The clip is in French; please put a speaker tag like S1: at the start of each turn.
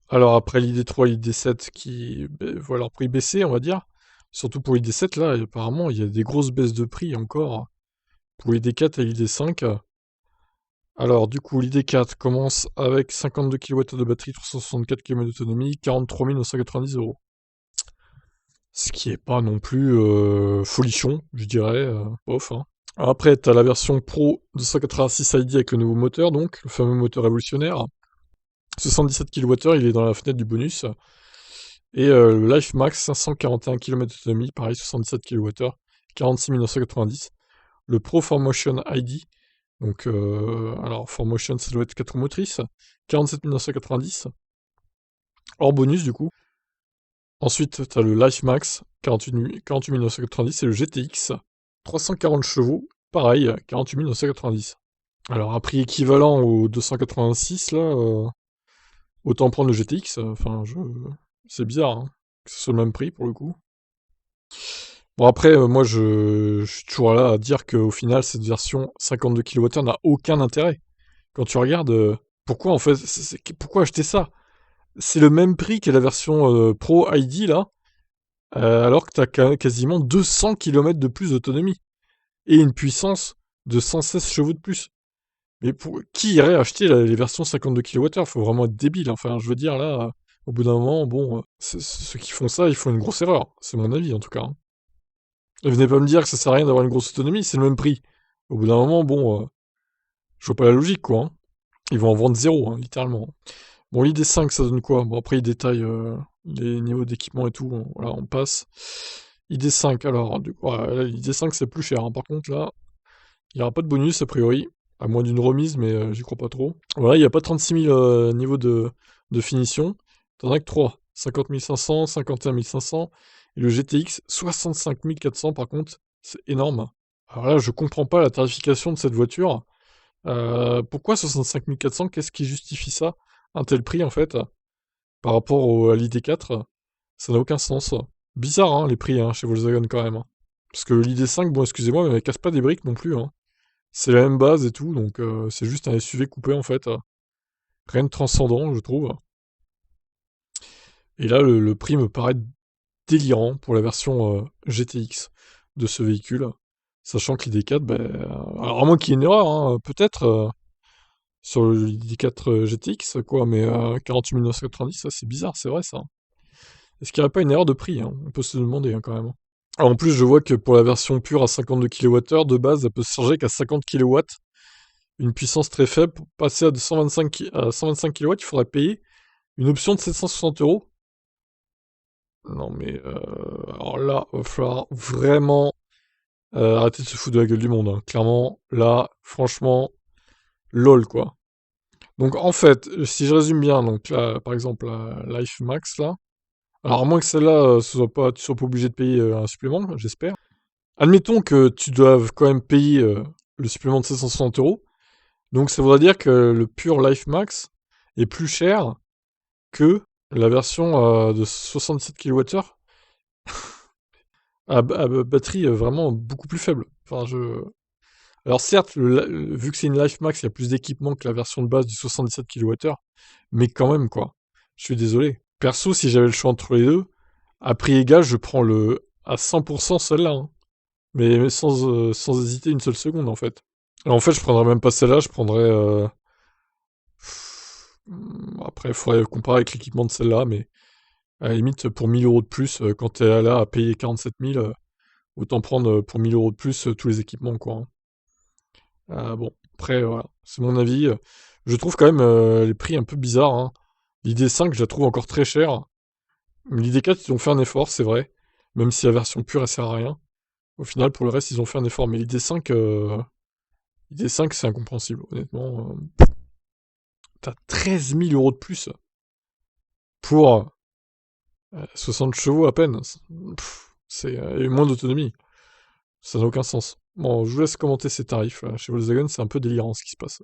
S1: Alors après l'ID3 et l'ID7 qui voient leur prix baisser, on va dire. Surtout pour l'ID7, là, apparemment, il y a des grosses baisses de prix encore. Pour l'ID4 et l'ID5. Alors, du coup, l'ID4 commence avec 52 kWh de batterie, 364 km d'autonomie, 43 990 €. Ce qui est pas non plus folichon, je dirais, bof, hein. Après, t'as la version Pro 286 ID avec le nouveau moteur, donc, le fameux moteur révolutionnaire. 77 kWh, il est dans la fenêtre du bonus. Et le Life Max, 541 km d'autonomie, pareil, 77 kWh, 46 990. Le Pro 4Motion ID, donc, alors 4Motion, ça doit être 4 roues motrices, 47 990, hors bonus du coup. Ensuite, t'as le Life Max, 48 990, et le GTX, 340 chevaux, pareil, 48 990. Alors, un prix équivalent au 286, là, autant prendre le GTX, enfin, c'est bizarre, hein, que ce soit le même prix pour le coup. Bon, après, moi, je suis toujours là à dire qu'au final, cette version 52 kWh n'a aucun intérêt. Quand tu regardes, pourquoi en fait, pourquoi acheter ça? C'est le même prix que la version Pro ID là, alors que t'as quasiment 200 km de plus d'autonomie et une puissance de 116 chevaux de plus. Mais pour qui irait acheter les versions 52 kWh? Faut vraiment être débile. Enfin, je veux dire là, au bout d'un moment, bon, ceux qui font ça, ils font une grosse erreur. C'est mon avis en tout cas, hein. Et venez pas me dire que ça sert à rien d'avoir une grosse autonomie, c'est le même prix. Au bout d'un moment, bon, je vois pas la logique quoi, hein. Ils vont en vendre zéro, hein, littéralement. Bon, l'ID5, ça donne quoi? Bon, après, il détaille les niveaux d'équipement et tout. Voilà, on passe. ID5, alors, l'ID5, c'est plus cher, hein. Par contre, là, il n'y aura pas de bonus, a priori. À moins d'une remise, mais j'y crois pas trop. Voilà, il n'y a pas 36 000 niveaux de finition. T'en as que 3. 50 500, 51 500. Et le GTX, 65 400, par contre. C'est énorme. Alors là, je comprends pas la tarification de cette voiture. Pourquoi 65 400? Qu'est-ce qui justifie ça? Un tel prix, en fait, par rapport à l'ID4, ça n'a aucun sens. Bizarre, hein, les prix, hein, chez Volkswagen, quand même, hein. Parce que l'ID5, bon, excusez-moi, mais elle casse pas des briques non plus, hein. C'est la même base et tout, donc c'est juste un SUV coupé, en fait. Rien de transcendant, je trouve. Et là, le prix me paraît délirant pour la version GTX de ce véhicule. Sachant que l'ID4, ben, alors à moins qu'il y ait une erreur, hein, peut-être, sur le ID4 GTX, quoi, mais 48 990, ça c'est bizarre, c'est vrai ça. Est-ce qu'il n'y aurait pas une erreur de prix, hein? On peut se le demander, hein, quand même. Alors, en plus, je vois que pour la version pure à 52 kWh, de base, elle peut se charger qu'à 50 kW, une puissance très faible. Pour passer à 125 kW, il faudrait payer une option de 760 €. Non mais, alors là, il va falloir vraiment arrêter de se foutre de la gueule du monde, hein. Clairement, là, franchement, lol quoi. Donc en fait, si je résume bien, donc là, par exemple, la Life Max là, alors à moins que celle-là, tu sois pas obligé de payer un supplément, j'espère. Admettons que tu doives quand même payer le supplément de 760 €. Donc ça voudrait dire que le pur Life Max est plus cher que la version de 67 kWh à batterie vraiment beaucoup plus faible. Enfin, alors certes, vu que c'est une Life Max, il y a plus d'équipement que la version de base du 77 kWh, mais quand même, quoi. Je suis désolé. Perso, si j'avais le choix entre les deux, à prix égal, je prends à 100% celle-là, hein. Mais sans hésiter une seule seconde, en fait. Alors, en fait, je prendrais même pas celle-là, je prendrais... Après, il faudrait comparer avec l'équipement de celle-là, mais à la limite, pour 1000 € de plus, quand t'es là à payer 47 000, autant prendre pour 1000 € de plus tous les équipements, quoi, hein. Bon, après, voilà, c'est mon avis. Je trouve quand même les prix un peu bizarres, hein. L'idée 5, je la trouve encore très chère. L'idée 4, ils ont fait un effort, c'est vrai. Même si la version pure, elle sert à rien. Au final, pour le reste, ils ont fait un effort. Mais l'idée 5, c'est incompréhensible, honnêtement. T'as 13 000 € de plus pour 60 chevaux à peine. C'est et moins d'autonomie. Ça n'a aucun sens. Bon, je vous laisse commenter ces tarifs. Chez Volkswagen, c'est un peu délirant ce qui se passe.